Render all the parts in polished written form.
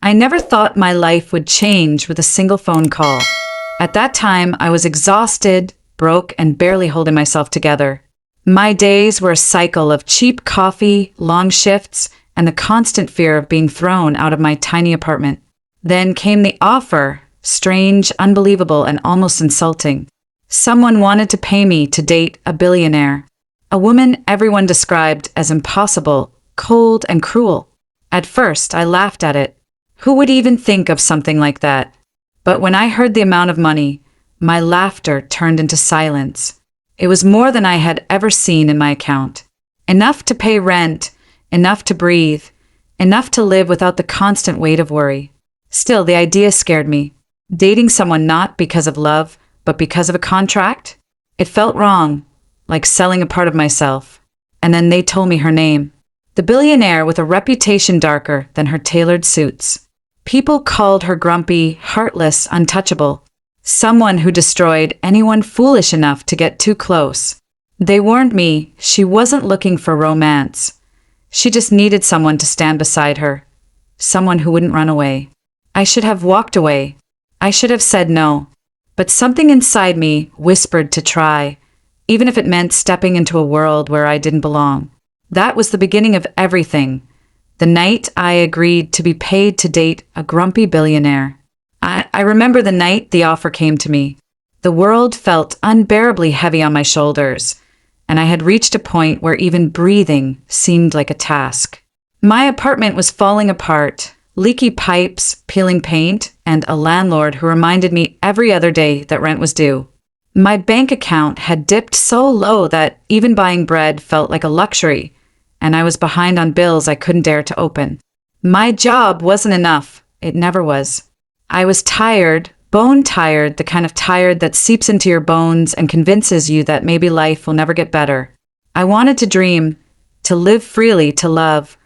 I never thought my life would change with a single phone call. At that time, I was exhausted, broke, and barely holding myself together. My days were a cycle of cheap coffee, long shifts, and the constant fear of being thrown out of my tiny apartment. Then came the offer, strange, unbelievable, and almost insulting. Someone wanted to pay me to date a billionaire, a woman everyone described as impossible, cold, and cruel. At first, I laughed at it. Who would even think of something like that? But when I heard the amount of money, my laughter turned into silence. It was more than I had ever seen in my account. Enough to pay rent, enough to breathe, enough to live without the constant weight of worry. Still, the idea scared me. Dating someone not because of love, but because of a contract? It felt wrong, like selling a part of myself. And then they told me her name. The billionaire with a reputation darker than her tailored suits. People called her grumpy, heartless, untouchable. Someone who destroyed anyone foolish enough to get too close. They warned me she wasn't looking for romance. She just needed someone to stand beside her. Someone who wouldn't run away. I should have walked away. I should have said no. But something inside me whispered to try, even if it meant stepping into a world where I didn't belong. That was the beginning of everything. The night I agreed to be paid to date a grumpy billionaire. I remember the night the offer came to me. The world felt unbearably heavy on my shoulders, and I had reached a point where even breathing seemed like a task. My apartment was falling apart, leaky pipes, peeling paint, and a landlord who reminded me every other day that rent was due. My bank account had dipped so low that even buying bread felt like a luxury, and I was behind on bills I couldn't dare to open. My job wasn't enough. It never was. I was tired, bone tired, the kind of tired that seeps into your bones and convinces you that maybe life will never get better. I wanted to dream, to live freely, to love,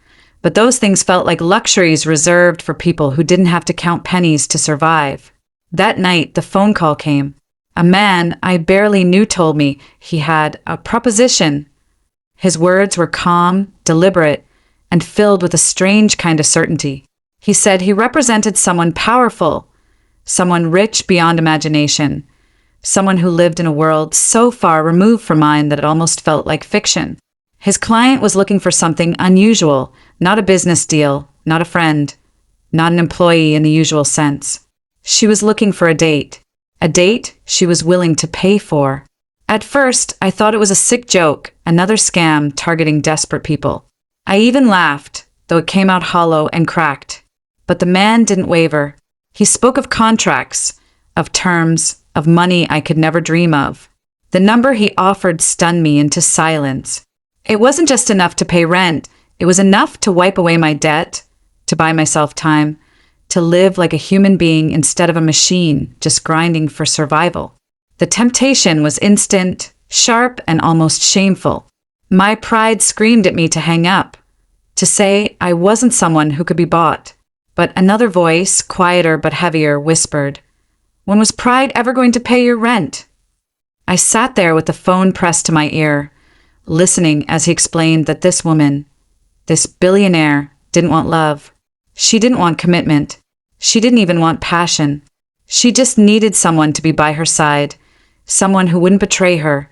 but those things felt like luxuries reserved for people who didn't have to count pennies to survive. That night, the phone call came. A man I barely knew told me he had a proposition. His words were calm, deliberate, and filled with a strange kind of certainty. He said he represented someone powerful, someone rich beyond imagination, someone who lived in a world so far removed from mine that it almost felt like fiction. His client was looking for something unusual, not a business deal, not a friend, not an employee in the usual sense. She was looking for a date she was willing to pay for. At first, I thought it was a sick joke, another scam targeting desperate people. I even laughed, though it came out hollow and cracked. But the man didn't waver. He spoke of contracts, of terms, of money I could never dream of. The number he offered stunned me into silence. It wasn't just enough to pay rent. It was enough to wipe away my debt, to buy myself time, to live like a human being instead of a machine just grinding for survival. The temptation was instant, sharp, and almost shameful. My pride screamed at me to hang up, to say I wasn't someone who could be bought. But another voice, quieter but heavier, whispered, "When was pride ever going to pay your rent?" I sat there with the phone pressed to my ear, listening as he explained that this woman, this billionaire, didn't want love. She didn't want commitment. She didn't even want passion. She just needed someone to be by her side, someone who wouldn't betray her,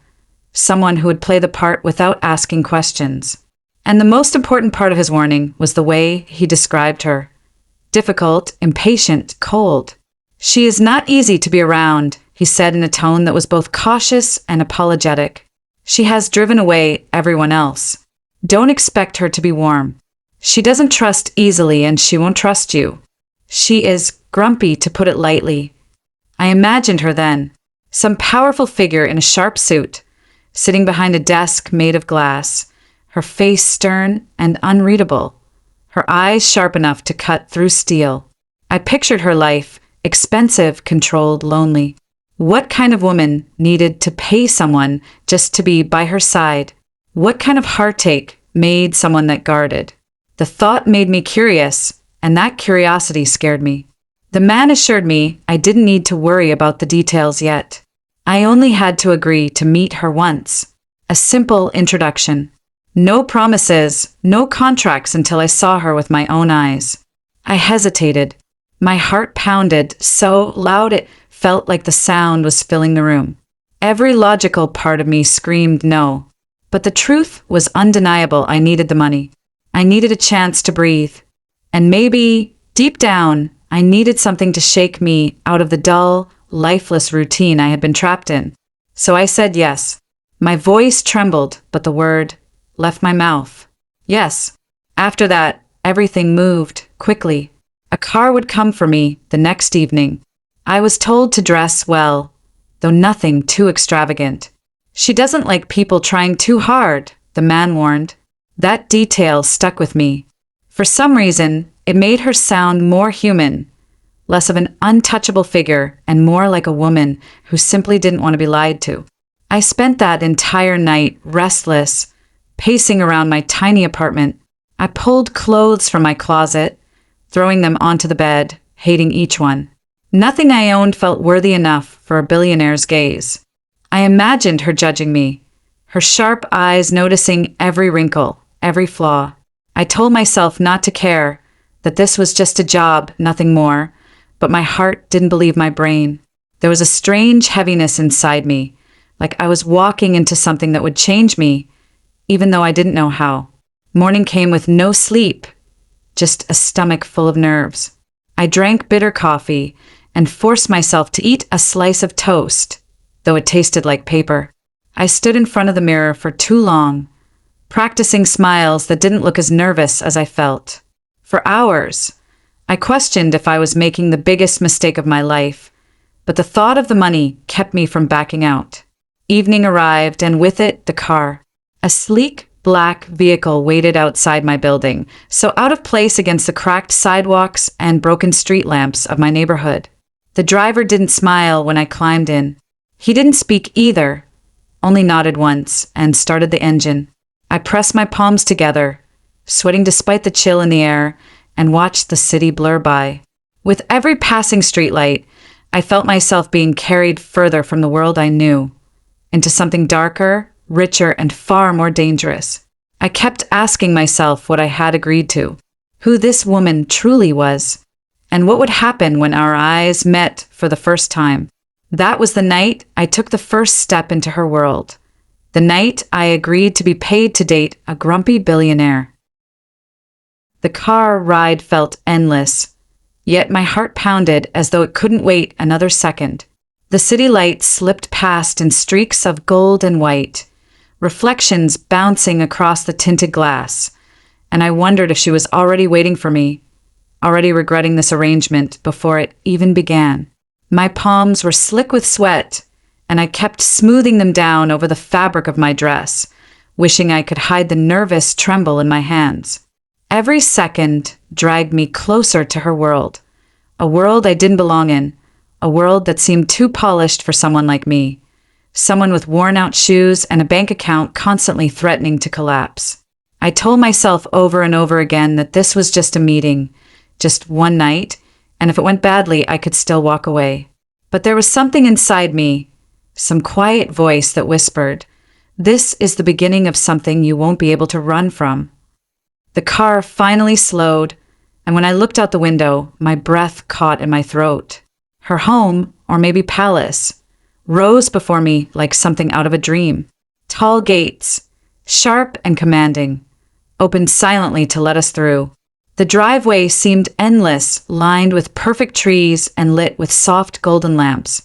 someone who would play the part without asking questions. And the most important part of his warning was the way he described her. Difficult, impatient, cold. "She is not easy to be around," he said in a tone that was both cautious and apologetic. "She has driven away everyone else. Don't expect her to be warm. She doesn't trust easily and she won't trust you. She is grumpy, to put it lightly." I imagined her then, some powerful figure in a sharp suit, sitting behind a desk made of glass, her face stern and unreadable, her eyes sharp enough to cut through steel. I pictured her life, expensive, controlled, lonely. What kind of woman needed to pay someone just to be by her side? What kind of heartache made someone that guarded? The thought made me curious, and that curiosity scared me. The man assured me I didn't need to worry about the details yet. I only had to agree to meet her once. A simple introduction. No promises, no contracts until I saw her with my own eyes. I hesitated. My heart pounded so loud it felt like the sound was filling the room. Every logical part of me screamed no. But the truth was undeniable. I needed the money. I needed a chance to breathe. And maybe, deep down, I needed something to shake me out of the dull, lifeless routine I had been trapped in. So I said yes. My voice trembled, but the word left my mouth. Yes. After that, everything moved quickly. A car would come for me the next evening. I was told to dress well, though nothing too extravagant. She doesn't like people trying too hard, the man warned. That detail stuck with me. For some reason, it made her sound more human, less of an untouchable figure and more like a woman who simply didn't want to be lied to. I spent that entire night restless, pacing around my tiny apartment. I pulled clothes from my closet, throwing them onto the bed, hating each one. Nothing I owned felt worthy enough for a billionaire's gaze. I imagined her judging me, her sharp eyes noticing every wrinkle, every flaw. I told myself not to care, that this was just a job, nothing more, but my heart didn't believe my brain. There was a strange heaviness inside me, like I was walking into something that would change me, even though I didn't know how. Morning came with no sleep, just a stomach full of nerves. I drank bitter coffee and forced myself to eat a slice of toast, though it tasted like paper. I stood in front of the mirror for too long, practicing smiles that didn't look as nervous as I felt. For hours, I questioned if I was making the biggest mistake of my life, but the thought of the money kept me from backing out. Evening arrived, and with it, the car. A sleek, black vehicle waited outside my building, so out of place against the cracked sidewalks and broken street lamps of my neighborhood. The driver didn't smile when I climbed in. He didn't speak either, only nodded once and started the engine. I pressed my palms together, sweating despite the chill in the air, and watched the city blur by. With every passing streetlight, I felt myself being carried further from the world I knew, into something darker, richer, and far more dangerous. I kept asking myself what I had agreed to, who this woman truly was, and what would happen when our eyes met for the first time. That was the night I took the first step into her world. The night I agreed to be paid to date a grumpy billionaire. The car ride felt endless, yet my heart pounded as though it couldn't wait another second. The city lights slipped past in streaks of gold and white, reflections bouncing across the tinted glass, and I wondered if she was already waiting for me, already regretting this arrangement before it even began. My palms were slick with sweat, and I kept smoothing them down over the fabric of my dress, wishing I could hide the nervous tremble in my hands. Every second dragged me closer to her world, a world I didn't belong in, a world that seemed too polished for someone like me, someone with worn-out shoes and a bank account constantly threatening to collapse. I told myself over and over again that this was just a meeting, just one night, and if it went badly, I could still walk away. But there was something inside me, some quiet voice that whispered, "This is the beginning of something you won't be able to run from." The car finally slowed, and when I looked out the window, my breath caught in my throat. Her home, or maybe palace, rose before me like something out of a dream. Tall gates, sharp and commanding, opened silently to let us through. The driveway seemed endless, lined with perfect trees and lit with soft golden lamps,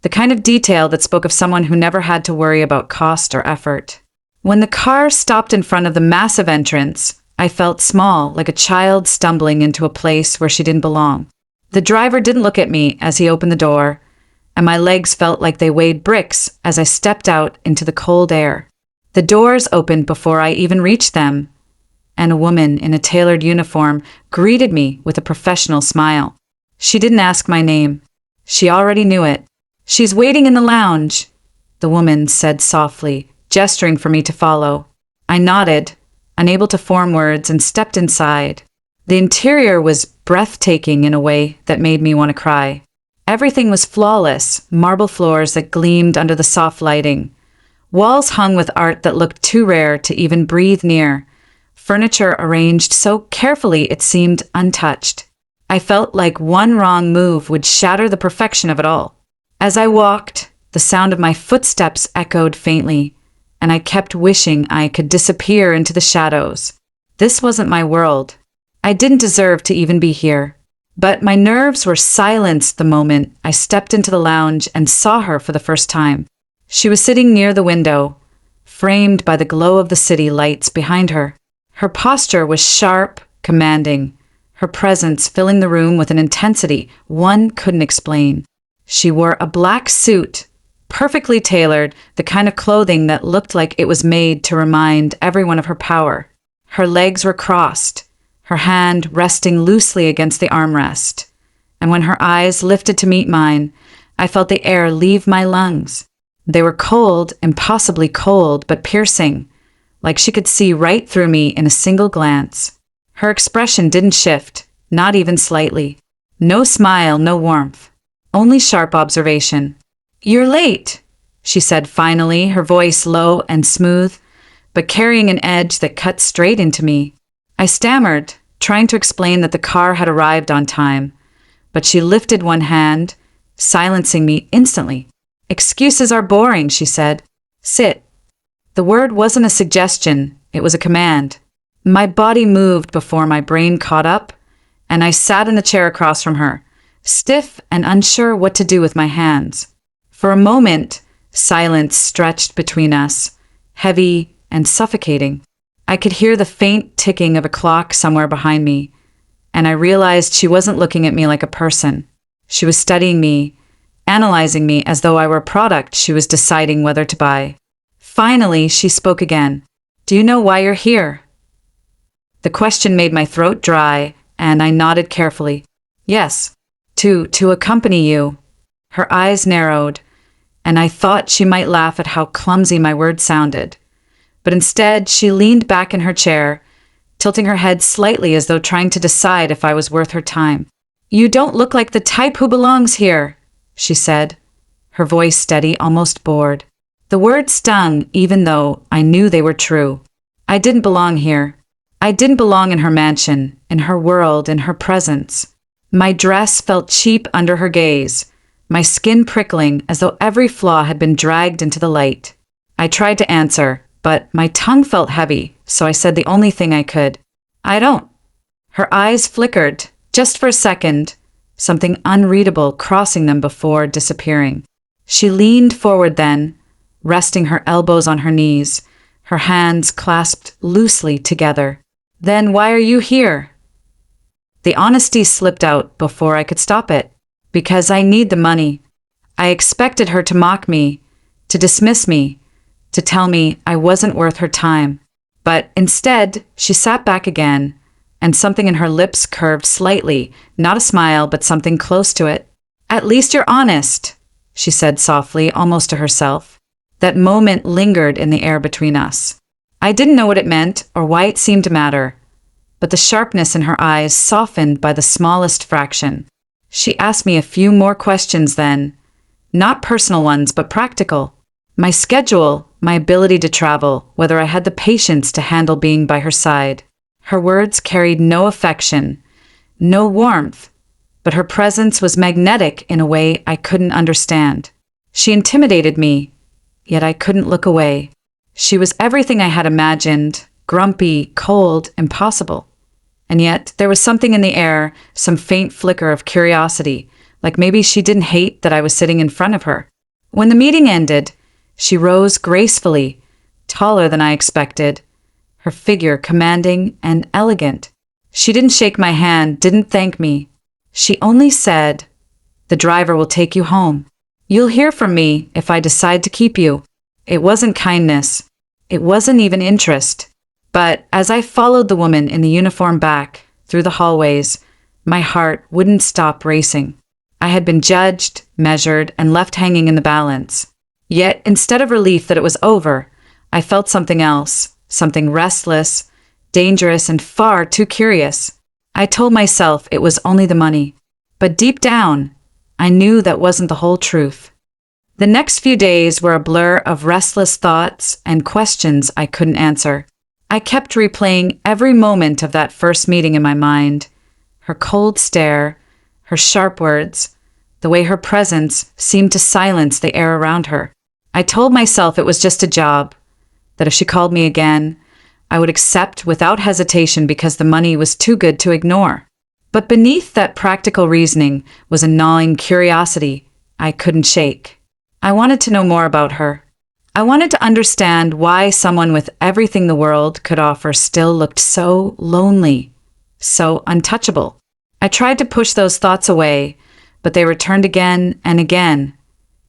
the kind of detail that spoke of someone who never had to worry about cost or effort. When the car stopped in front of the massive entrance, I felt small, like a child stumbling into a place where she didn't belong. The driver didn't look at me as he opened the door, and my legs felt like they weighed bricks as I stepped out into the cold air. The doors opened before I even reached them, and a woman in a tailored uniform greeted me with a professional smile. She didn't ask my name. She already knew it. "She's waiting in the lounge," the woman said softly, gesturing for me to follow. I nodded, unable to form words, and stepped inside. The interior was breathtaking in a way that made me want to cry. Everything was flawless, marble floors that gleamed under the soft lighting, walls hung with art that looked too rare to even breathe near, furniture arranged so carefully it seemed untouched. I felt like one wrong move would shatter the perfection of it all. As I walked, the sound of my footsteps echoed faintly, and I kept wishing I could disappear into the shadows. This wasn't my world. I didn't deserve to even be here. But my nerves were silenced the moment I stepped into the lounge and saw her for the first time. She was sitting near the window, framed by the glow of the city lights behind her. Her posture was sharp, commanding, her presence filling the room with an intensity one couldn't explain. She wore a black suit, perfectly tailored, the kind of clothing that looked like it was made to remind everyone of her power. Her legs were crossed, her hand resting loosely against the armrest, and when her eyes lifted to meet mine, I felt the air leave my lungs. They were cold, impossibly cold, but piercing, like she could see right through me in a single glance. Her expression didn't shift, not even slightly. No smile, no warmth, only sharp observation. "You're late," she said finally, her voice low and smooth, but carrying an edge that cut straight into me. I stammered, trying to explain that the car had arrived on time, but she lifted one hand, silencing me instantly. "Excuses are boring," she said. "Sit." The word wasn't a suggestion, it was a command. My body moved before my brain caught up, and I sat in the chair across from her, stiff and unsure what to do with my hands. For a moment, silence stretched between us, heavy and suffocating. I could hear the faint ticking of a clock somewhere behind me, and I realized she wasn't looking at me like a person. She was studying me, analyzing me as though I were a product she was deciding whether to buy. Finally, she spoke again. "Do you know why you're here?" The question made my throat dry, and I nodded carefully. "Yes, to accompany you." Her eyes narrowed, and I thought she might laugh at how clumsy my words sounded. But instead, she leaned back in her chair, tilting her head slightly as though trying to decide if I was worth her time. "You don't look like the type who belongs here," she said, her voice steady, almost bored. The words stung, even though I knew they were true. I didn't belong here. I didn't belong in her mansion, in her world, in her presence. My dress felt cheap under her gaze, my skin prickling as though every flaw had been dragged into the light. I tried to answer, but my tongue felt heavy, so I said the only thing I could. "I don't." Her eyes flickered, just for a second, something unreadable crossing them before disappearing. She leaned forward then, resting her elbows on her knees, her hands clasped loosely together. "Then why are you here?" The honesty slipped out before I could stop it. "Because I need the money." I expected her to mock me, to dismiss me, to tell me I wasn't worth her time. But instead, she sat back again, and something in her lips curved slightly, not a smile, but something close to it. "At least you're honest," she said softly, almost to herself. That moment lingered in the air between us. I didn't know what it meant or why it seemed to matter, but the sharpness in her eyes softened by the smallest fraction. She asked me a few more questions then, not personal ones, but practical. My schedule, my ability to travel, whether I had the patience to handle being by her side. Her words carried no affection, no warmth, but her presence was magnetic in a way I couldn't understand. She intimidated me, yet I couldn't look away. She was everything I had imagined, grumpy, cold, impossible. And yet there was something in the air, some faint flicker of curiosity, like maybe she didn't hate that I was sitting in front of her. When the meeting ended, she rose gracefully, taller than I expected, her figure commanding and elegant. She didn't shake my hand, didn't thank me. She only said, "The driver will take you home. You'll hear from me if I decide to keep you." It wasn't kindness. It wasn't even interest. But as I followed the woman in the uniform back through the hallways, my heart wouldn't stop racing. I had been judged, measured, and left hanging in the balance. Yet, instead of relief that it was over, I felt something else, something restless, dangerous, and far too curious. I told myself it was only the money. But deep down, I knew that wasn't the whole truth. The next few days were a blur of restless thoughts and questions I couldn't answer. I kept replaying every moment of that first meeting in my mind, Her cold stare, her sharp words, the way her presence seemed to silence the air around her. I told myself it was just a job, that if she called me again, I would accept without hesitation because the money was too good to ignore. But beneath that practical reasoning was a gnawing curiosity I couldn't shake. I wanted to know more about her. I wanted to understand why someone with everything the world could offer still looked so lonely, so untouchable. I tried to push those thoughts away, but they returned again and again,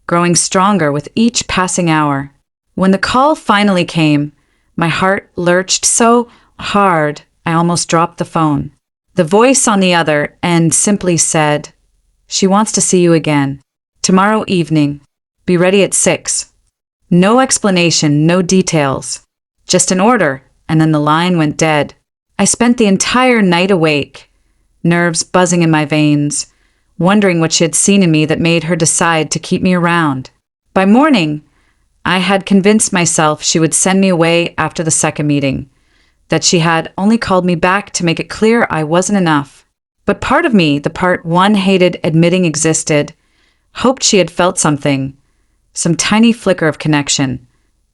growing stronger with each passing hour. When the call finally came, my heart lurched so hard I almost dropped the phone. The voice on the other end simply said, "She wants to see you again. Tomorrow evening. Be ready at 6. No explanation, no details. Just an order, and then the line went dead. I spent the entire night awake, nerves buzzing in my veins, wondering what she had seen in me that made her decide to keep me around. By morning, I had convinced myself she would send me away after the second meeting, that she had only called me back to make it clear I wasn't enough. But part of me, the part one hated admitting existed, hoped she had felt something, some tiny flicker of connection,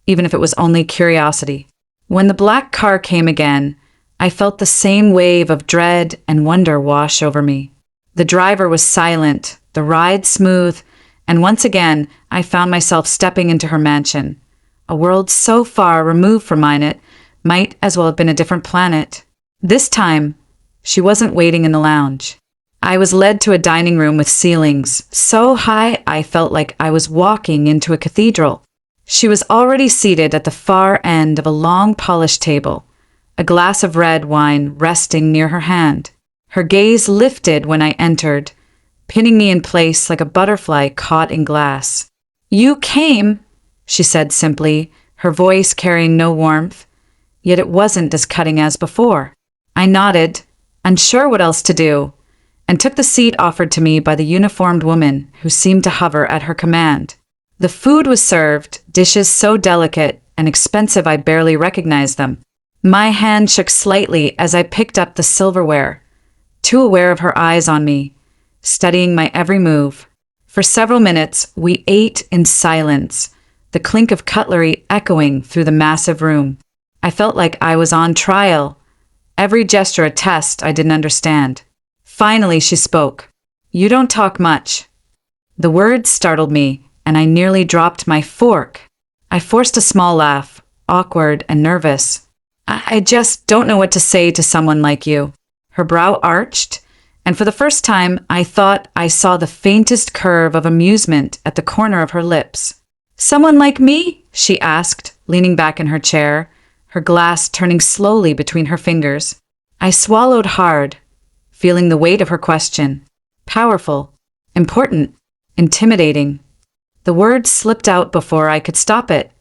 even if it was only curiosity. When the black car came again, I felt the same wave of dread and wonder wash over me. The driver was silent, the ride smooth, and once again I found myself stepping into her mansion, a world so far removed from mine it might as well have been a different planet. This time, she wasn't waiting in the lounge. I was led to a dining room with ceilings so high I felt like I was walking into a cathedral. She was already seated at the far end of a long polished table, a glass of red wine resting near her hand. Her gaze lifted when I entered, pinning me in place like a butterfly caught in glass. "You came," she said simply, her voice carrying no warmth, yet it wasn't as cutting as before. I nodded, unsure what else to do, and took the seat offered to me by the uniformed woman who seemed to hover at her command. The food was served, dishes so delicate and expensive I barely recognized them. My hand shook slightly as I picked up the silverware, too aware of her eyes on me, studying my every move. For several minutes, we ate in silence, the clink of cutlery echoing through the massive room. I felt like I was on trial, every gesture a test I didn't understand. Finally, she spoke. "You don't talk much." The words startled me, and I nearly dropped my fork. I forced a small laugh, awkward and nervous. I just don't know what to say to someone like you." Her brow arched, and for the first time I thought I saw the faintest curve of amusement at the corner of her lips. "Someone like me?" she asked, leaning back in her chair, her glass turning slowly between her fingers. I swallowed hard, feeling the weight of her question. Powerful, important, intimidating. The words slipped out before I could stop it,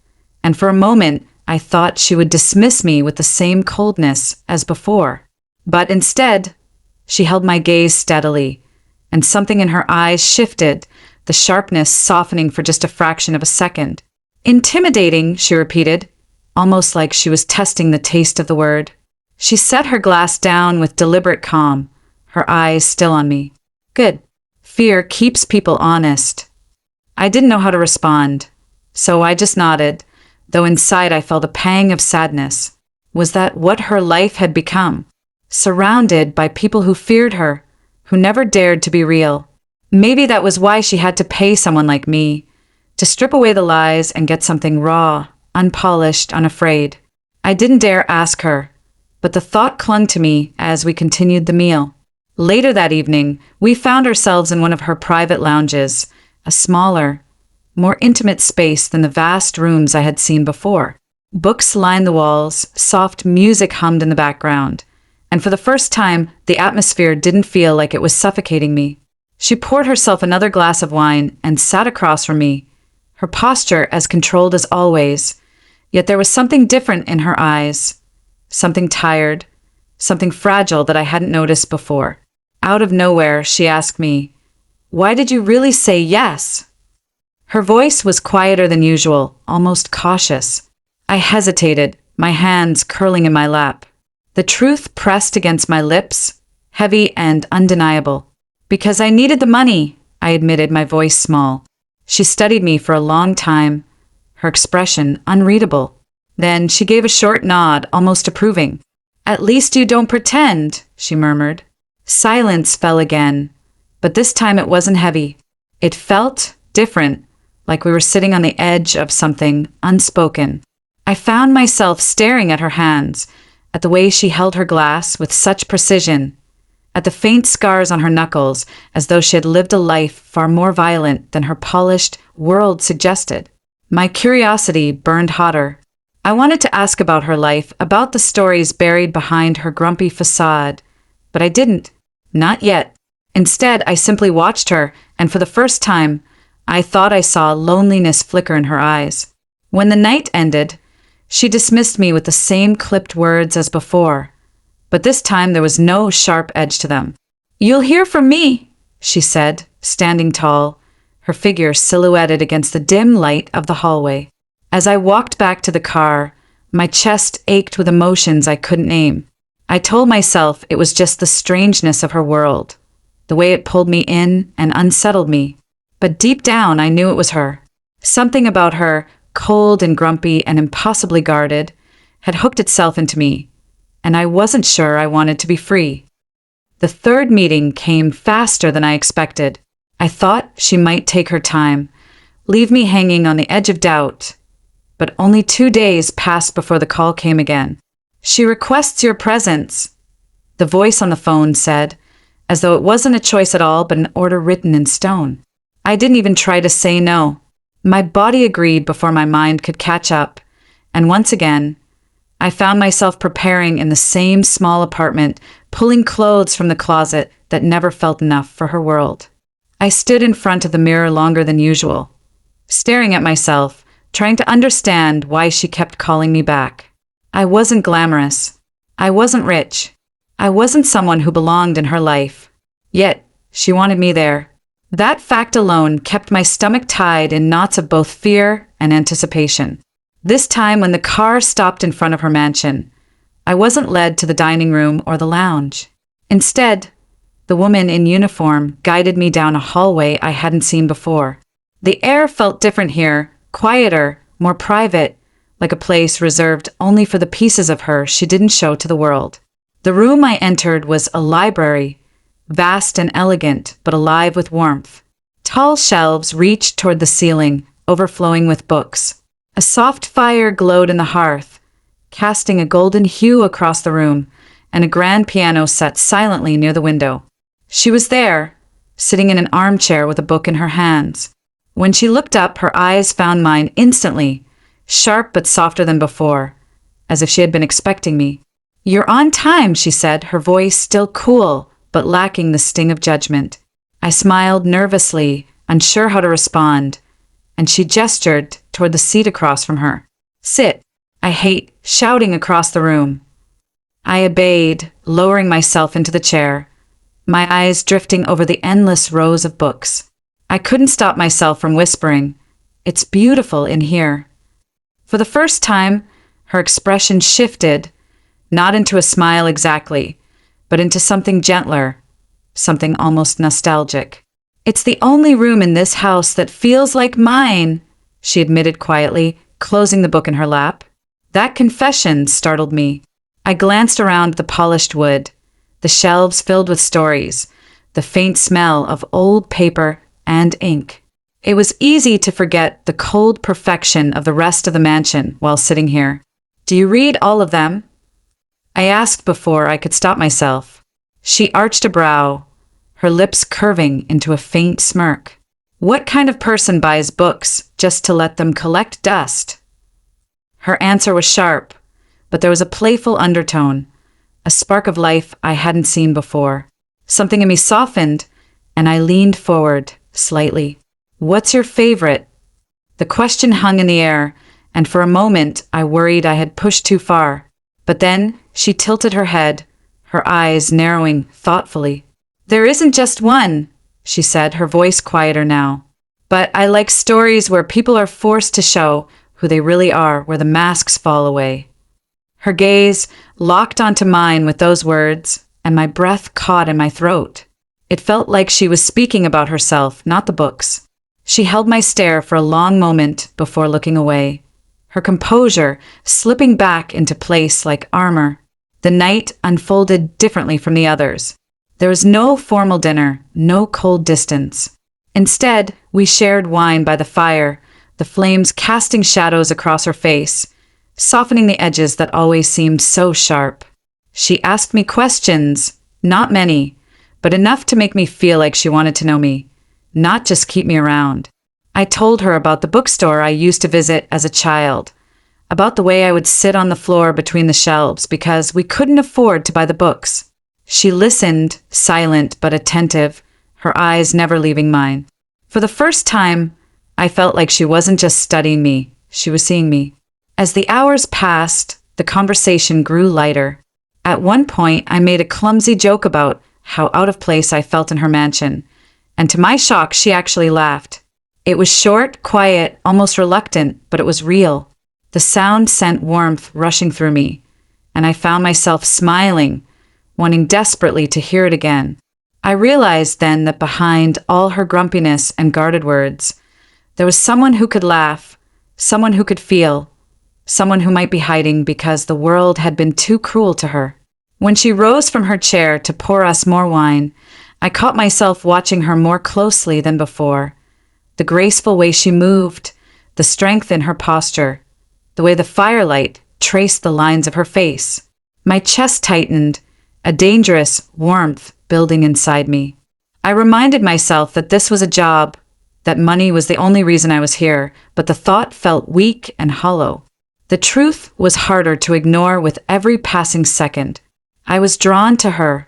and for a moment I thought she would dismiss me with the same coldness as before. But instead, she held my gaze steadily, and something in her eyes shifted, the sharpness softening for just a fraction of a second. "Intimidating," she repeated, almost like she was testing the taste of the word. She set her glass down with deliberate calm, her eyes still on me. "Good. Fear keeps people honest." I didn't know how to respond, so I just nodded, though inside I felt a pang of sadness. Was that what her life had become? Surrounded by people who feared her, who never dared to be real. Maybe that was why she had to pay someone like me, to strip away the lies and get something raw, unpolished, unafraid. I didn't dare ask her, but the thought clung to me as we continued the meal. Later that evening, we found ourselves in one of her private lounges, a smaller, more intimate space than the vast rooms I had seen before. Books lined the walls, soft music hummed in the background, and for the first time, the atmosphere didn't feel like it was suffocating me. She poured herself another glass of wine and sat across from me, her posture as controlled as always, yet there was something different in her eyes, something tired, something fragile that I hadn't noticed before. Out of nowhere, she asked me, "Why did you really say yes?" Her voice was quieter than usual, almost cautious. I hesitated, my hands curling in my lap. The truth pressed against my lips, heavy and undeniable. Because I needed the money, I admitted, my voice small. She studied me for a long time, her expression unreadable. Then she gave a short nod, almost approving. At least you don't pretend, she murmured. Silence fell again, but this time it wasn't heavy. It felt different, like we were sitting on the edge of something unspoken. I found myself staring at her hands, at the way she held her glass with such precision, at the faint scars on her knuckles, as though she had lived a life far more violent than her polished world suggested. My curiosity burned hotter. I wanted to ask about her life, about the stories buried behind her grumpy facade, but I didn't. Not yet. Instead, I simply watched her, and for the first time, I thought I saw loneliness flicker in her eyes. When the night ended, she dismissed me with the same clipped words as before, but this time there was no sharp edge to them. You'll hear from me, she said, standing tall, her figure silhouetted against the dim light of the hallway. As I walked back to the car, my chest ached with emotions I couldn't name. I told myself it was just the strangeness of her world, the way it pulled me in and unsettled me. But deep down, I knew it was her. Something about her, cold and grumpy and impossibly guarded, had hooked itself into me, and I wasn't sure I wanted to be free. The third meeting came faster than I expected. I thought she might take her time, leave me hanging on the edge of doubt. But only 2 days passed before the call came again. She requests your presence, the voice on the phone said, as though it wasn't a choice at all but an order written in stone. I didn't even try to say no. My body agreed before my mind could catch up, and once again, I found myself preparing in the same small apartment, pulling clothes from the closet that never felt enough for her world. I stood in front of the mirror longer than usual, staring at myself, trying to understand why she kept calling me back. I wasn't glamorous. I wasn't rich. I wasn't someone who belonged in her life. Yet, she wanted me there. That fact alone kept my stomach tied in knots of both fear and anticipation. This time, when the car stopped in front of her mansion, I wasn't led to the dining room or the lounge. Instead, the woman in uniform guided me down a hallway I hadn't seen before. The air felt different here, quieter, more private, like a place reserved only for the pieces of her she didn't show to the world. The room I entered was a library, vast and elegant, but alive with warmth. Tall shelves reached toward the ceiling, overflowing with books. A soft fire glowed in the hearth, casting a golden hue across the room, and a grand piano sat silently near the window. She was there, sitting in an armchair with a book in her hands. When she looked up, her eyes found mine instantly, sharp but softer than before, as if she had been expecting me. "You're on time," she said, her voice still cool, but lacking the sting of judgment. I smiled nervously, unsure how to respond, and she gestured toward the seat across from her. "Sit." I hate shouting across the room. I obeyed, lowering myself into the chair, my eyes drifting over the endless rows of books. I couldn't stop myself from whispering, "It's beautiful in here." For the first time, her expression shifted, not into a smile exactly, but into something gentler, something almost nostalgic. "It's the only room in this house that feels like mine," she admitted quietly, closing the book in her lap. That confession startled me. I glanced around the polished wood, the shelves filled with stories, the faint smell of old paper and ink. It was easy to forget the cold perfection of the rest of the mansion while sitting here. "Do you read all of them?" I asked before I could stop myself. She arched a brow, her lips curving into a faint smirk. "What kind of person buys books just to let them collect dust?" Her answer was sharp, but there was a playful undertone, a spark of life I hadn't seen before. Something in me softened, and I leaned forward slightly. "What's your favorite?" The question hung in the air, and for a moment I worried I had pushed too far. But then she tilted her head, her eyes narrowing thoughtfully. "There isn't just one," she said, her voice quieter now. "But I like stories where people are forced to show who they really are, where the masks fall away." Her gaze locked onto mine with those words, and my breath caught in my throat. It felt like she was speaking about herself, not the books. She held my stare for a long moment before looking away, her composure slipping back into place like armor. The night unfolded differently from the others. There was no formal dinner, no cold distance. Instead, we shared wine by the fire, the flames casting shadows across her face, softening the edges that always seemed so sharp. She asked me questions, not many, but enough to make me feel like she wanted to know me, not just keep me around. I told her about the bookstore I used to visit as a child, about the way I would sit on the floor between the shelves because we couldn't afford to buy the books. She listened, silent but attentive, her eyes never leaving mine. For the first time, I felt like she wasn't just studying me, she was seeing me. As the hours passed, the conversation grew lighter. At one point, I made a clumsy joke about how out of place I felt in her mansion, and to my shock, she actually laughed. It was short, quiet, almost reluctant, but it was real. The sound sent warmth rushing through me, and I found myself smiling, wanting desperately to hear it again. I realized then that behind all her grumpiness and guarded words, there was someone who could laugh, someone who could feel, someone who might be hiding because the world had been too cruel to her. When she rose from her chair to pour us more wine, I caught myself watching her more closely than before. The graceful way she moved, the strength in her posture, the way the firelight traced the lines of her face. My chest tightened, a dangerous warmth building inside me. I reminded myself that this was a job, that money was the only reason I was here, but the thought felt weak and hollow. The truth was harder to ignore with every passing second. I was drawn to her,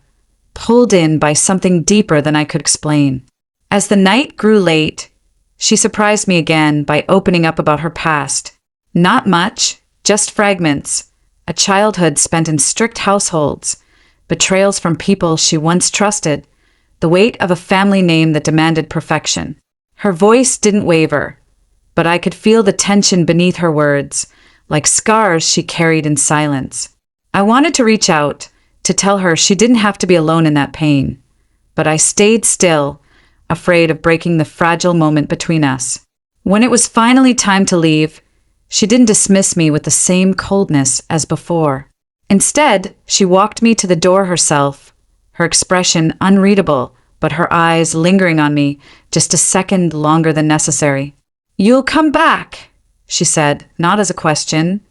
pulled in by something deeper than I could explain. As the night grew late, she surprised me again by opening up about her past. Not much, just fragments, a childhood spent in strict households, betrayals from people she once trusted, the weight of a family name that demanded perfection. Her voice didn't waver, but I could feel the tension beneath her words, like scars she carried in silence. I wanted to reach out, to tell her she didn't have to be alone in that pain, but I stayed still, afraid of breaking the fragile moment between us. When it was finally time to leave, she didn't dismiss me with the same coldness as before. Instead, she walked me to the door herself, her expression unreadable, but her eyes lingering on me just a second longer than necessary. "You'll come back," she said, not as a question,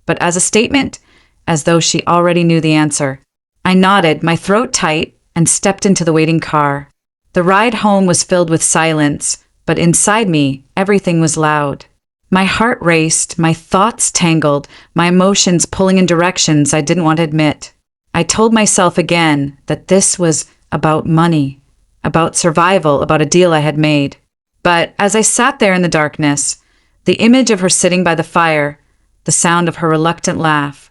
but as a statement, as though she already knew the answer. I nodded, my throat tight, and stepped into the waiting car. The ride home was filled with silence, but inside me, everything was loud. My heart raced, my thoughts tangled, my emotions pulling in directions I didn't want to admit. I told myself again that this was about money, about survival, about a deal I had made. But as I sat there in the darkness, the image of her sitting by the fire, the sound of her reluctant laugh,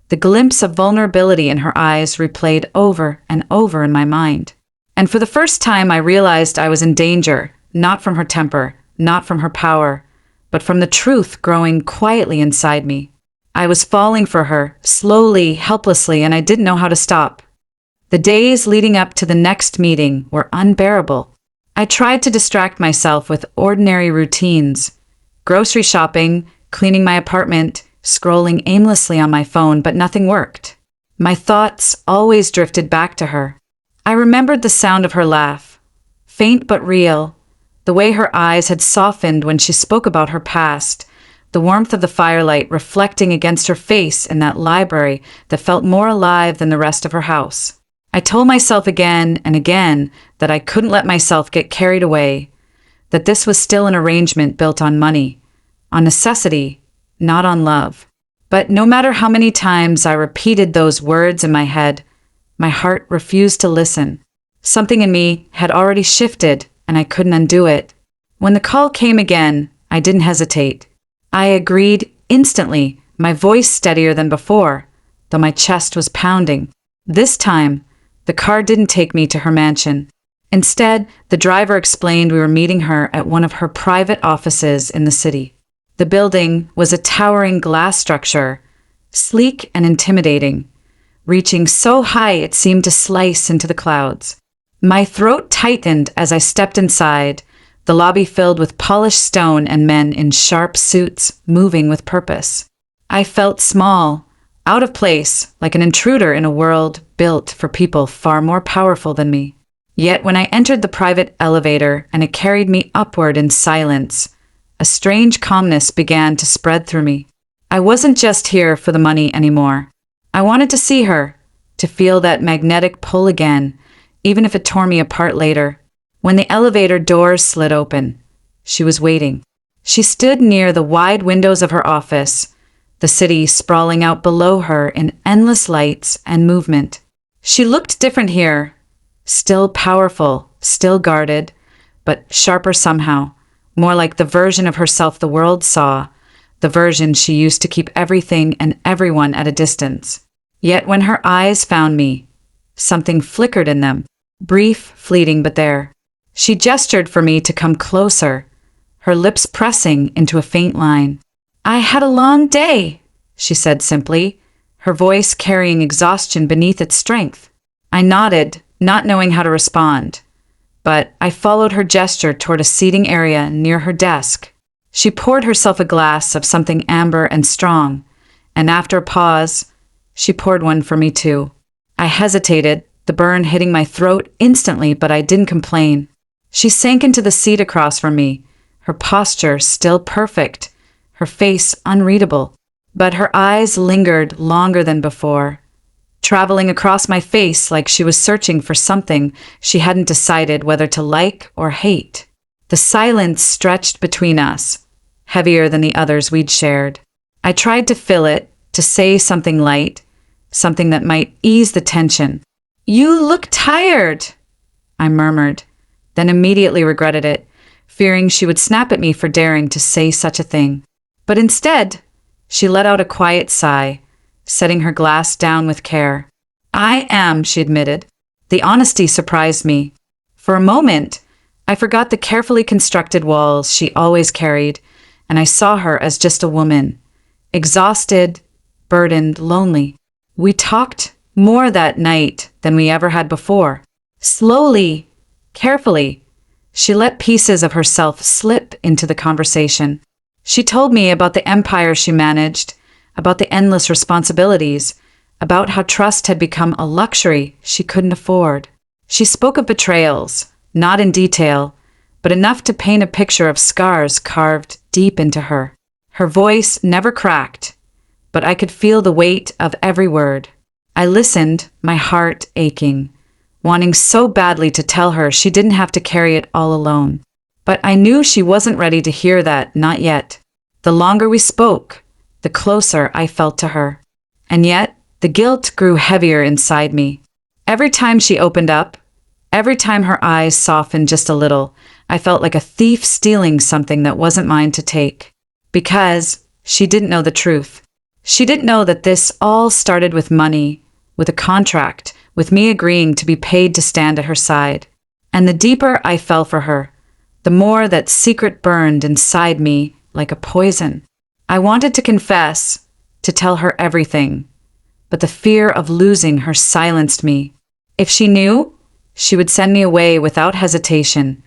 the glimpse of vulnerability in her eyes replayed over and over in my mind. And for the first time, I realized I was in danger, not from her temper, not from her power, but from the truth growing quietly inside me. I was falling for her, slowly, helplessly, and I didn't know how to stop. The days leading up to the next meeting were unbearable. I tried to distract myself with ordinary routines, grocery shopping, cleaning my apartment, scrolling aimlessly on my phone, but nothing worked. My thoughts always drifted back to her. I remembered the sound of her laugh, faint but real, the way her eyes had softened when she spoke about her past, the warmth of the firelight reflecting against her face in that library that felt more alive than the rest of her house. I told myself again and again that I couldn't let myself get carried away, that this was still an arrangement built on money, on necessity, not on love. But no matter how many times I repeated those words in my head, my heart refused to listen. Something in me had already shifted, and I couldn't undo it. When the call came again, I didn't hesitate. I agreed instantly, my voice steadier than before, though my chest was pounding. This time, the car didn't take me to her mansion. Instead, the driver explained we were meeting her at one of her private offices in the city. The building was a towering glass structure, sleek and intimidating, reaching so high it seemed to slice into the clouds. My throat tightened as I stepped inside, the lobby filled with polished stone and men in sharp suits, moving with purpose. I felt small, out of place, like an intruder in a world built for people far more powerful than me. Yet when I entered the private elevator and it carried me upward in silence, a strange calmness began to spread through me. I wasn't just here for the money anymore. I wanted to see her, to feel that magnetic pull again, even if it tore me apart later. When the elevator doors slid open, she was waiting. She stood near the wide windows of her office, the city sprawling out below her in endless lights and movement. She looked different here, still powerful, still guarded, but sharper somehow, more like the version of herself the world saw, the version she used to keep everything and everyone at a distance. Yet when her eyes found me, something flickered in them, brief, fleeting, but there. She gestured for me to come closer, her lips pressing into a faint line. "I had a long day," she said simply, her voice carrying exhaustion beneath its strength. I nodded, not knowing how to respond, but I followed her gesture toward a seating area near her desk. She poured herself a glass of something amber and strong, and after a pause, she poured one for me too. I hesitated, the burn hitting my throat instantly, but I didn't complain. She sank into the seat across from me, her posture still perfect, her face unreadable, but her eyes lingered longer than before, traveling across my face like she was searching for something she hadn't decided whether to like or hate. The silence stretched between us, heavier than the others we'd shared. I tried to fill it, to say something light, something that might ease the tension. "You look tired," I murmured, then immediately regretted it, fearing she would snap at me for daring to say such a thing. But instead, she let out a quiet sigh, setting her glass down with care. "I am," she admitted. The honesty surprised me. For a moment, I forgot the carefully constructed walls she always carried, and I saw her as just a woman, exhausted, burdened, lonely. We talked more that night than we ever had before. Slowly, carefully, she let pieces of herself slip into the conversation. She told me about the empire she managed, about the endless responsibilities, about how trust had become a luxury she couldn't afford. She spoke of betrayals, not in detail, but enough to paint a picture of scars carved deep into her. Her voice never cracked, but I could feel the weight of every word. I listened, my heart aching, wanting so badly to tell her she didn't have to carry it all alone. But I knew she wasn't ready to hear that, not yet. The longer we spoke, the closer I felt to her. And yet, the guilt grew heavier inside me. Every time she opened up, every time her eyes softened just a little, I felt like a thief stealing something that wasn't mine to take. Because she didn't know the truth. She didn't know that this all started with money, with a contract, with me agreeing to be paid to stand at her side. And the deeper I fell for her, the more that secret burned inside me like a poison. I wanted to confess, to tell her everything, but the fear of losing her silenced me. If she knew, she would send me away without hesitation,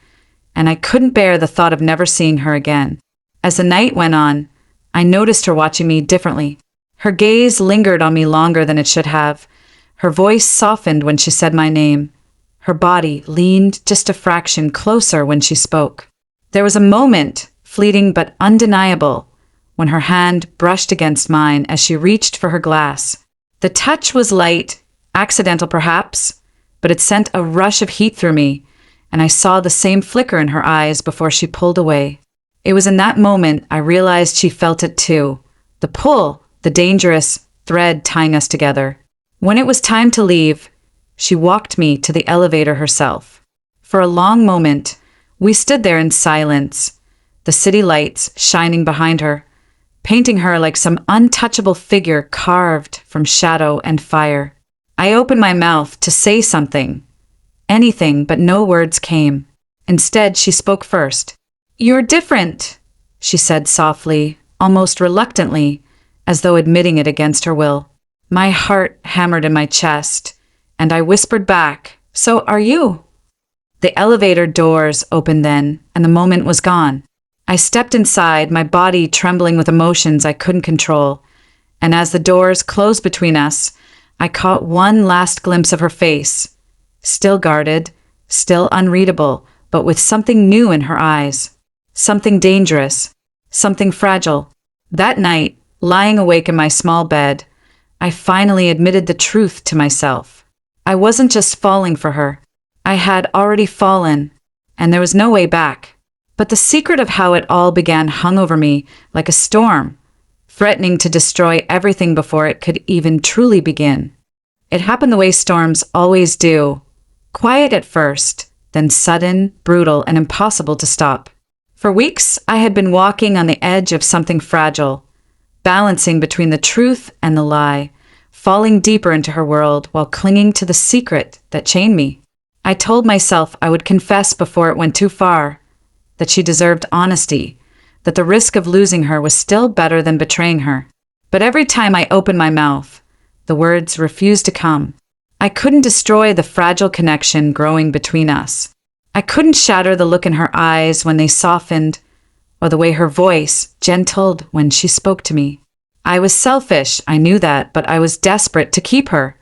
and I couldn't bear the thought of never seeing her again. As the night went on, I noticed her watching me differently. Her gaze lingered on me longer than it should have. Her voice softened when she said my name. Her body leaned just a fraction closer when she spoke. There was a moment, fleeting but undeniable, when her hand brushed against mine as she reached for her glass. The touch was light, accidental perhaps, but it sent a rush of heat through me, and I saw the same flicker in her eyes before she pulled away. It was in that moment I realized she felt it too. The pull, the dangerous thread tying us together. When it was time to leave, she walked me to the elevator herself. For a long moment, we stood there in silence, the city lights shining behind her, painting her like some untouchable figure carved from shadow and fire. I opened my mouth to say something, anything, but no words came. Instead, she spoke first. "You're different," she said softly, almost reluctantly, as though admitting it against her will. My heart hammered in my chest, and I whispered back, "So are you?" The elevator doors opened then, and the moment was gone. I stepped inside, my body trembling with emotions I couldn't control, and as the doors closed between us, I caught one last glimpse of her face, still guarded, still unreadable, but with something new in her eyes. Something dangerous, something fragile. That night, lying awake in my small bed, I finally admitted the truth to myself. I wasn't just falling for her. I had already fallen, and there was no way back. But the secret of how it all began hung over me like a storm, threatening to destroy everything before it could even truly begin. It happened the way storms always do. Quiet at first, then sudden, brutal, and impossible to stop. For weeks, I had been walking on the edge of something fragile, balancing between the truth and the lie, falling deeper into her world while clinging to the secret that chained me. I told myself I would confess before it went too far, that she deserved honesty, that the risk of losing her was still better than betraying her. But every time I opened my mouth, the words refused to come. I couldn't destroy the fragile connection growing between us. I couldn't shatter the look in her eyes when they softened, or the way her voice gentled when she spoke to me. I was selfish, I knew that, but I was desperate to keep her,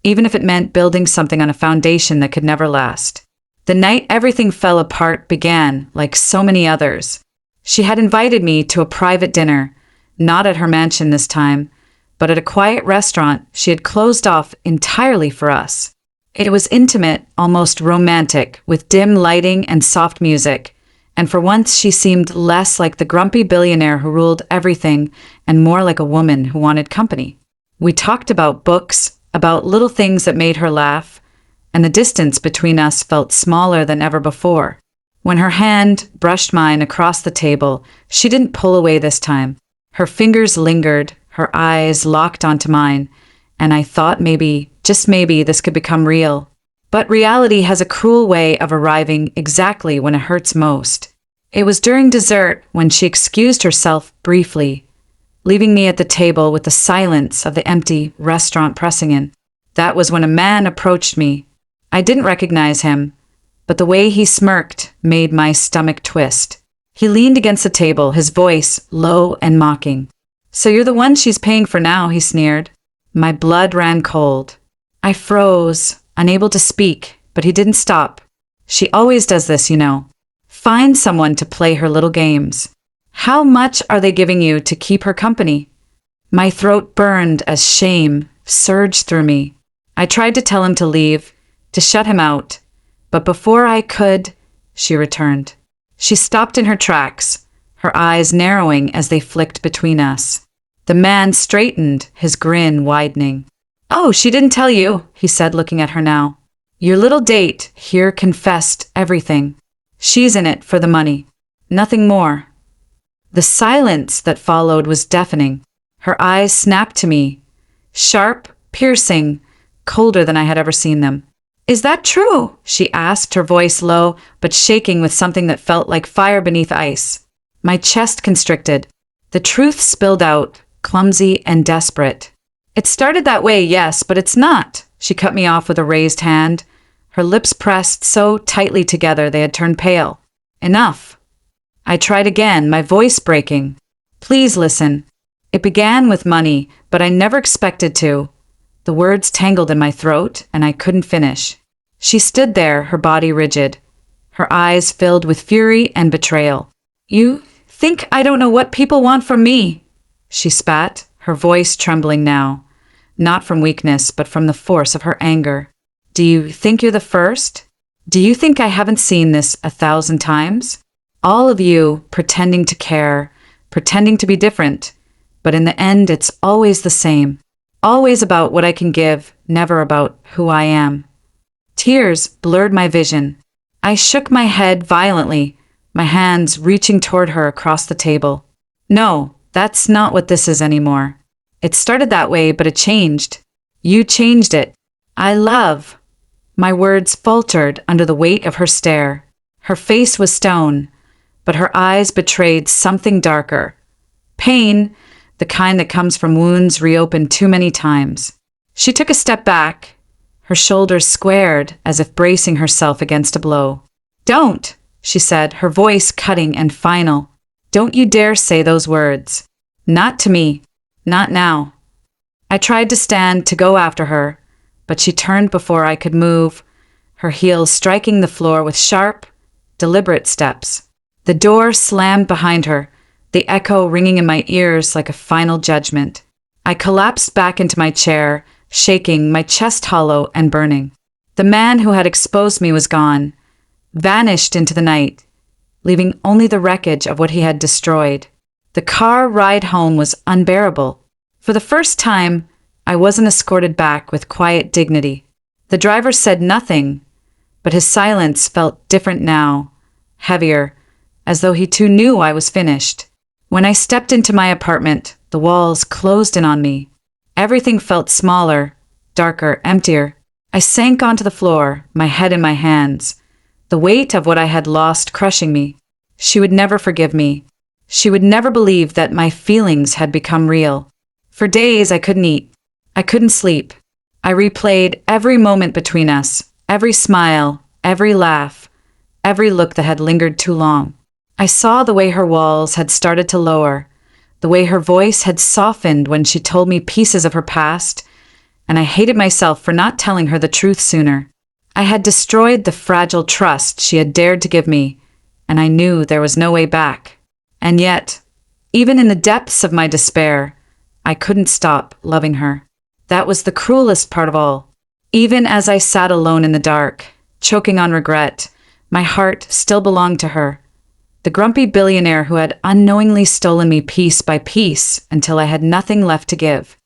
even if it meant building something on a foundation that could never last. The night everything fell apart began, like so many others. She had invited me to a private dinner, not at her mansion this time, but at a quiet restaurant she had closed off entirely for us. It was intimate, almost romantic, with dim lighting and soft music, and for once she seemed less like the grumpy billionaire who ruled everything and more like a woman who wanted company. We talked about books, about little things that made her laugh, and the distance between us felt smaller than ever before. When her hand brushed mine across the table, she didn't pull away this time. Her fingers lingered, her eyes locked onto mine, and I thought maybe, just maybe, this could become real. But reality has a cruel way of arriving exactly when it hurts most. It was during dessert when she excused herself briefly, leaving me at the table with the silence of the empty restaurant pressing in. That was when a man approached me. I didn't recognize him, but the way he smirked made my stomach twist. He leaned against the table, his voice low and mocking. "So you're the one she's paying for now," he sneered. My blood ran cold. I froze, unable to speak, but he didn't stop. "She always does this, you know. Find someone to play her little games. How much are they giving you to keep her company?" My throat burned as shame surged through me. I tried to tell him to leave, to shut him out, but before I could, she returned. She stopped in her tracks, her eyes narrowing as they flicked between us. The man straightened, his grin widening. "Oh, she didn't tell you," he said, looking at her now. "Your little date here confessed everything. She's in it for the money. Nothing more." The silence that followed was deafening. Her eyes snapped to me, sharp, piercing, colder than I had ever seen them. "Is that true?" she asked, her voice low, but shaking with something that felt like fire beneath ice. My chest constricted. The truth spilled out, clumsy and desperate. "It started that way, yes, but it's not." She cut me off with a raised hand, her lips pressed so tightly together they had turned pale. "Enough." I tried again, my voice breaking. "Please listen. It began with money, but I never expected to." The words tangled in my throat, and I couldn't finish. She stood there, her body rigid, her eyes filled with fury and betrayal. "You think I don't know what people want from me?" she spat, her voice trembling now, not from weakness, but from the force of her anger. "Do you think you're the first? Do you think I haven't seen this 1,000 times? All of you pretending to care, pretending to be different, but in the end it's always the same. Always about what I can give, never about who I am." Tears blurred my vision. I shook my head violently, my hands reaching toward her across the table. "No, that's not what this is anymore. It started that way, but it changed. You changed it. I love." My words faltered under the weight of her stare. Her face was stone, but her eyes betrayed something darker. Pain, the kind that comes from wounds reopened too many times. She took a step back, her shoulders squared as if bracing herself against a blow. "Don't," she said, her voice cutting and final. "Don't you dare say those words. Not to me. Not now." I tried to stand to go after her, but she turned before I could move, her heels striking the floor with sharp, deliberate steps. The door slammed behind her, the echo ringing in my ears like a final judgment. I collapsed back into my chair, shaking, my chest hollow and burning. The man who had exposed me was gone, vanished into the night, leaving only the wreckage of what he had destroyed. The car ride home was unbearable. For the first time, I wasn't escorted back with quiet dignity. The driver said nothing, but his silence felt different now, heavier, as though he too knew I was finished. When I stepped into my apartment, the walls closed in on me. Everything felt smaller, darker, emptier. I sank onto the floor, my head in my hands, the weight of what I had lost crushing me. She would never forgive me. She would never believe that my feelings had become real. For days I couldn't eat. I couldn't sleep. I replayed every moment between us, every smile, every laugh, every look that had lingered too long. I saw the way her walls had started to lower, the way her voice had softened when she told me pieces of her past, and I hated myself for not telling her the truth sooner. I had destroyed the fragile trust she had dared to give me, and I knew there was no way back. And yet, even in the depths of my despair, I couldn't stop loving her. That was the cruelest part of all. Even as I sat alone in the dark, choking on regret, my heart still belonged to her. The grumpy billionaire who had unknowingly stolen me piece by piece until I had nothing left to give.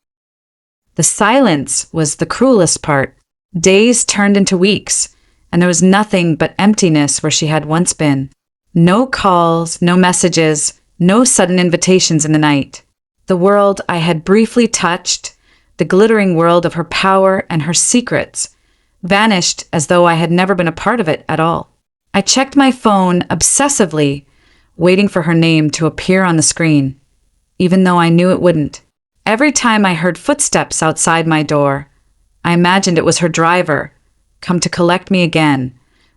The silence was the cruelest part. Days turned into weeks, and there was nothing but emptiness where she had once been. No calls, no messages, no sudden invitations in the night. The world I had briefly touched, the glittering world of her power and her secrets, vanished as though I had never been a part of it at all. I checked my phone obsessively, waiting for her name to appear on the screen, even though I knew it wouldn't. Every time I heard footsteps outside my door, I imagined it was her driver, come to collect me again,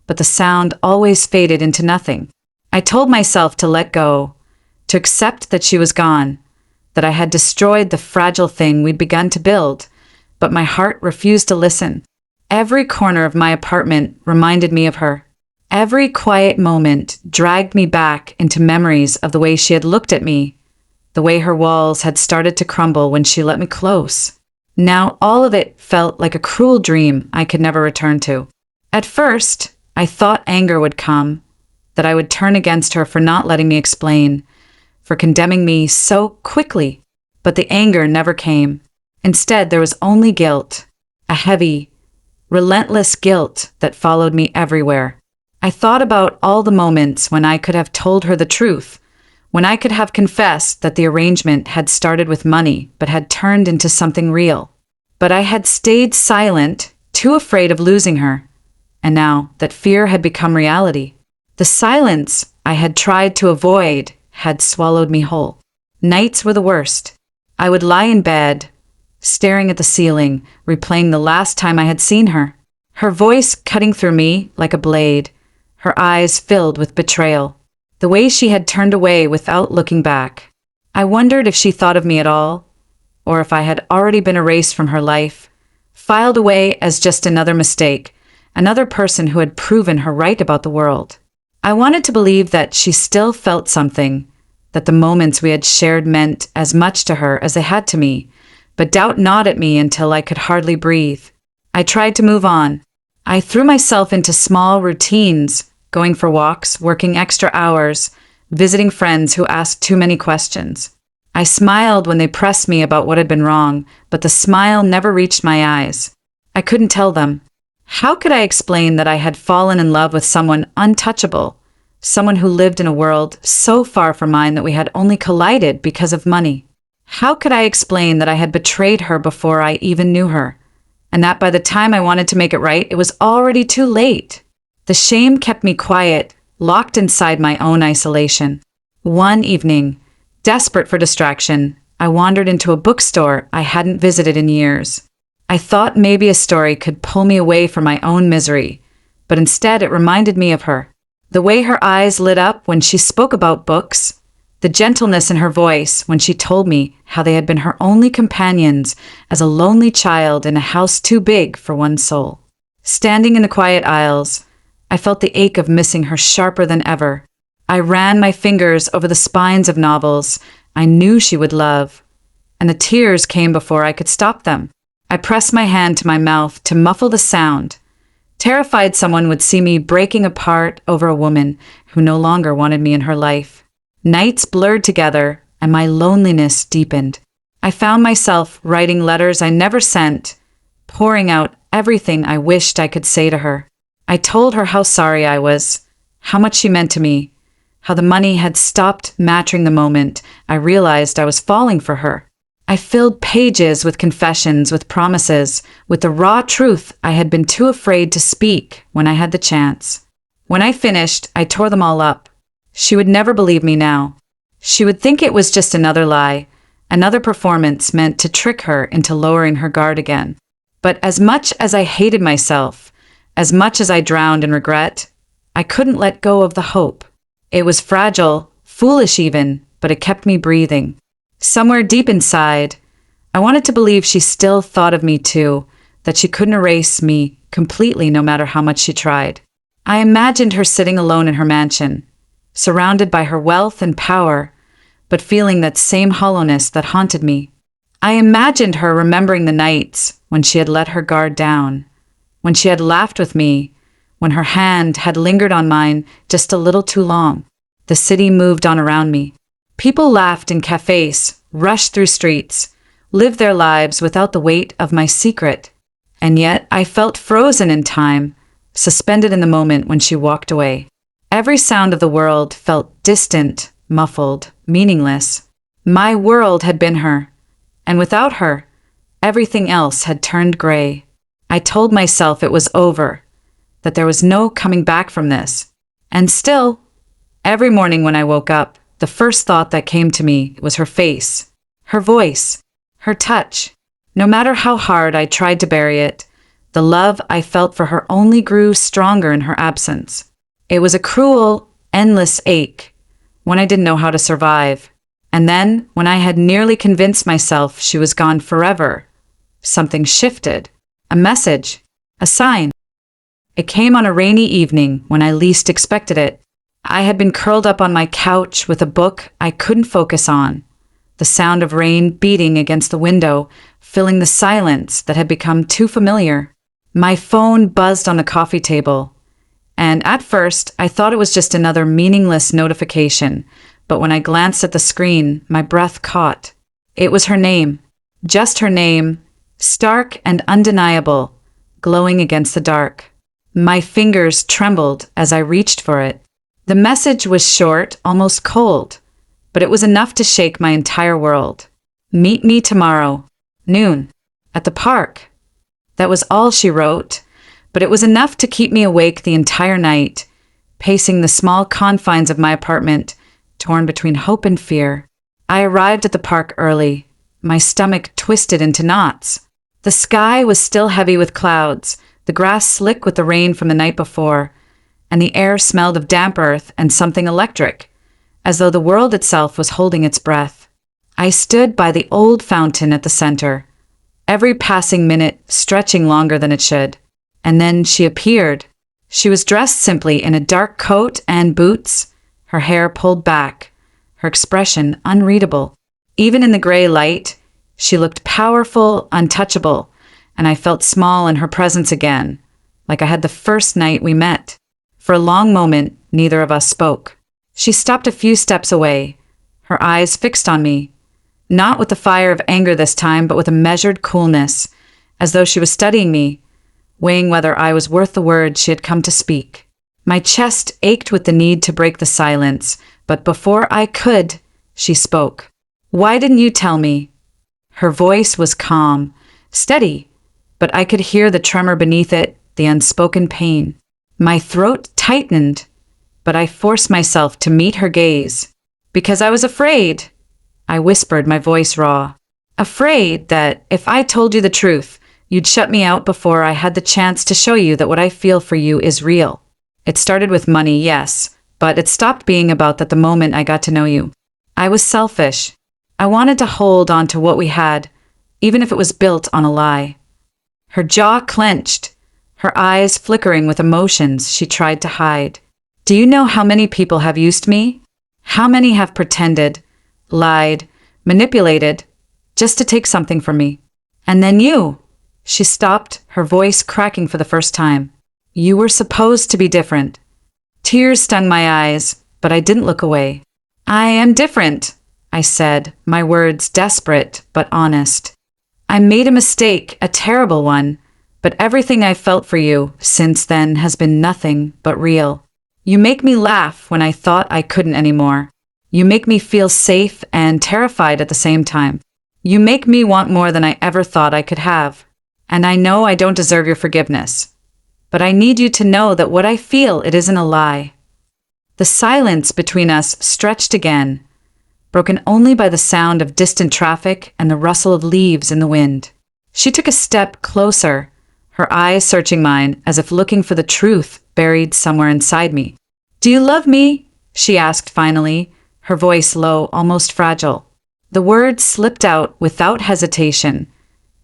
but the sound always faded into nothing. I told myself to let go, to accept that she was gone, that I had destroyed the fragile thing we'd begun to build, but my heart refused to listen. Every corner of my apartment reminded me of her. Every quiet moment dragged me back into memories of the way she had looked at me, the way her walls had started to crumble when she let me close. Now all of it felt like a cruel dream I could never return to. At first, I thought anger would come, that I would turn against her for not letting me explain, for condemning me so quickly. But the anger never came. Instead, there was only guilt, a heavy, relentless guilt that followed me everywhere. I thought about all the moments when I could have told her the truth, when I could have confessed that the arrangement had started with money but had turned into something real. But I had stayed silent, too afraid of losing her. And now that fear had become reality, the silence I had tried to avoid had swallowed me whole. Nights were the worst. I would lie in bed, staring at the ceiling, replaying the last time I had seen her. Her voice cutting through me like a blade, her eyes filled with betrayal. The way she had turned away without looking back. I wondered if she thought of me at all, or if I had already been erased from her life, filed away as just another mistake, another person who had proven her right about the world. I wanted to believe that she still felt something, that the moments we had shared meant as much to her as they had to me, but doubt gnawed at me until I could hardly breathe. I tried to move on. I threw myself into small routines, going for walks, working extra hours, visiting friends who asked too many questions. I smiled when they pressed me about what had been wrong, but the smile never reached my eyes. I couldn't tell them. How could I explain that I had fallen in love with someone untouchable, someone who lived in a world so far from mine that we had only collided because of money? How could I explain that I had betrayed her before I even knew her, and that by the time I wanted to make it right, it was already too late? The shame kept me quiet, locked inside my own isolation. One evening, desperate for distraction, I wandered into a bookstore I hadn't visited in years. I thought maybe a story could pull me away from my own misery, but instead it reminded me of her. The way her eyes lit up when she spoke about books, the gentleness in her voice when she told me how they had been her only companions as a lonely child in a house too big for one soul. Standing in the quiet aisles, I felt the ache of missing her sharper than ever. I ran my fingers over the spines of novels I knew she would love, and the tears came before I could stop them. I pressed my hand to my mouth to muffle the sound, terrified someone would see me breaking apart over a woman who no longer wanted me in her life. Nights blurred together, and my loneliness deepened. I found myself writing letters I never sent, pouring out everything I wished I could say to her. I told her how sorry I was, how much she meant to me, how the money had stopped matching the moment I realized I was falling for her. I filled pages with confessions, with promises, with the raw truth I had been too afraid to speak when I had the chance. When I finished, I tore them all up. She would never believe me now. She would think it was just another lie, another performance meant to trick her into lowering her guard again. But as much as I hated myself, as much as I drowned in regret, I couldn't let go of the hope. It was fragile, foolish even, but it kept me breathing. Somewhere deep inside, I wanted to believe she still thought of me too, that she couldn't erase me completely no matter how much she tried. I imagined her sitting alone in her mansion, surrounded by her wealth and power, but feeling that same hollowness that haunted me. I imagined her remembering the nights when she had let her guard down, when she had laughed with me, when her hand had lingered on mine just a little too long. The city moved on around me. People laughed in cafes, rushed through streets, lived their lives without the weight of my secret. And yet I felt frozen in time, suspended in the moment when she walked away. Every sound of the world felt distant, muffled, meaningless. My world had been her, and without her, everything else had turned gray. I told myself it was over, that there was no coming back from this. And still, every morning when I woke up, the first thought that came to me was her face, her voice, her touch. No matter how hard I tried to bury it, the love I felt for her only grew stronger in her absence. It was a cruel, endless ache, when I didn't know how to survive. And then, when I had nearly convinced myself she was gone forever, something shifted. A message, a sign. It came on a rainy evening when I least expected it. I had been curled up on my couch with a book I couldn't focus on, the sound of rain beating against the window, filling the silence that had become too familiar. My phone buzzed on the coffee table, and at first I thought it was just another meaningless notification, but when I glanced at the screen, my breath caught. It was her name, just her name, stark and undeniable, glowing against the dark. My fingers trembled as I reached for it. The message was short, almost cold, but it was enough to shake my entire world. Meet me tomorrow, noon, at the park. That was all she wrote, but it was enough to keep me awake the entire night, pacing the small confines of my apartment, torn between hope and fear. I arrived at the park early, my stomach twisted into knots. The sky was still heavy with clouds, the grass slick with the rain from the night before, and the air smelled of damp earth and something electric, as though the world itself was holding its breath. I stood by the old fountain at the center, every passing minute stretching longer than it should. And then she appeared. She was dressed simply in a dark coat and boots, her hair pulled back, her expression unreadable. Even in the gray light, she looked powerful, untouchable, and I felt small in her presence again, like I had the first night we met. For a long moment, neither of us spoke. She stopped a few steps away, her eyes fixed on me, not with the fire of anger this time, but with a measured coolness, as though she was studying me, weighing whether I was worth the words she had come to speak. My chest ached with the need to break the silence, but before I could, she spoke. "Why didn't you tell me?" Her voice was calm, steady, but I could hear the tremor beneath it, the unspoken pain. My throat tightened, but I forced myself to meet her gaze. "Because I was afraid. I whispered, my voice raw. Afraid that if I told you the truth, you'd shut me out before I had the chance to show you that what I feel for you is real. It started with money, yes, but it stopped being about that the moment I got to know you. I was selfish. I wanted to hold on to what we had, even if it was built on a lie. Her jaw clenched, her eyes flickering with emotions she tried to hide. Do you know how many people have used me? How many have pretended, lied, manipulated, just to take something from me? And then you. She stopped, her voice cracking for the first time. You were supposed to be different. Tears stung my eyes, but I didn't look away. I am different, I said, my words desperate but honest. I made a mistake, a terrible one, but everything I've felt for you since then has been nothing but real. You make me laugh when I thought I couldn't anymore. You make me feel safe and terrified at the same time. You make me want more than I ever thought I could have. And I know I don't deserve your forgiveness. But I need you to know that what I feel, it isn't a lie. The silence between us stretched again, broken only by the sound of distant traffic and the rustle of leaves in the wind. She took a step closer, her eyes searching mine as if looking for the truth buried somewhere inside me. Do you love me? She asked finally, her voice low, almost fragile. The words slipped out without hesitation,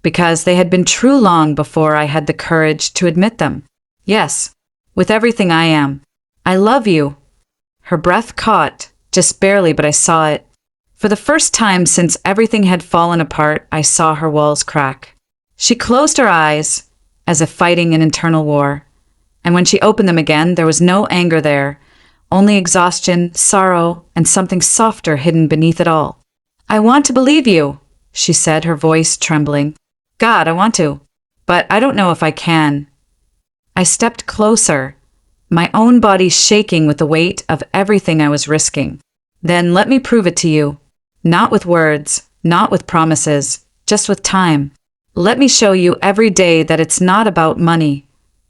because they had been true long before I had the courage to admit them. Yes, with everything I am. I love you. Her breath caught, just barely, but I saw it. For the first time since everything had fallen apart, I saw her walls crack. She closed her eyes, as if fighting an internal war. And when she opened them again, there was no anger there, only exhaustion, sorrow, and something softer hidden beneath it all. I want to believe you, she said, her voice trembling. God, I want to, but I don't know if I can. I stepped closer, my own body shaking with the weight of everything I was risking. Then let me prove it to you. Not with words, not with promises, just with time. Let me show you every day that it's not about money,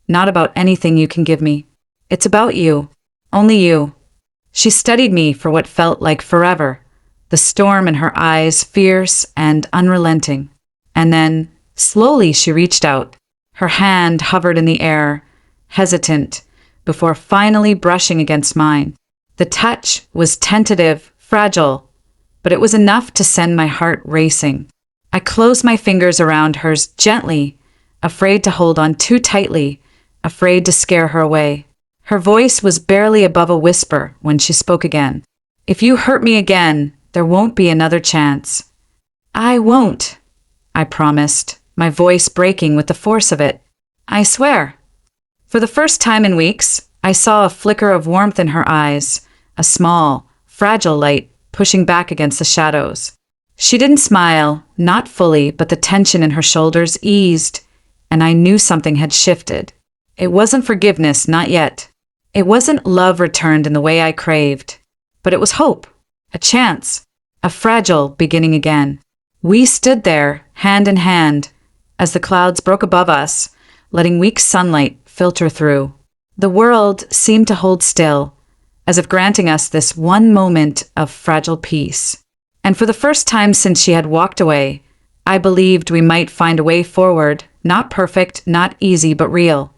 not about anything you can give me. It's about you, only you. She studied me for what felt like forever, the storm in her eyes fierce and unrelenting. And then, slowly she reached out. Her hand hovered in the air, hesitant, before finally brushing against mine. The touch was tentative, fragile, but it was enough to send my heart racing. I closed my fingers around hers gently, afraid to hold on too tightly, afraid to scare her away. Her voice was barely above a whisper when she spoke again. If you hurt me again, there won't be another chance. I won't, I promised, my voice breaking with the force of it. I swear. For the first time in weeks, I saw a flicker of warmth in her eyes, a small, fragile light pushing back against the shadows. She didn't smile, not fully, but the tension in her shoulders eased, and I knew something had shifted. It wasn't forgiveness, not yet. It wasn't love returned in the way I craved, but it was hope, a chance, a fragile beginning again. We stood there, hand in hand, as the clouds broke above us, letting weak sunlight filter through. The world seemed to hold still, as if granting us this one moment of fragile peace. And for the first time since she had walked away, I believed we might find a way forward, not perfect, not easy, but real.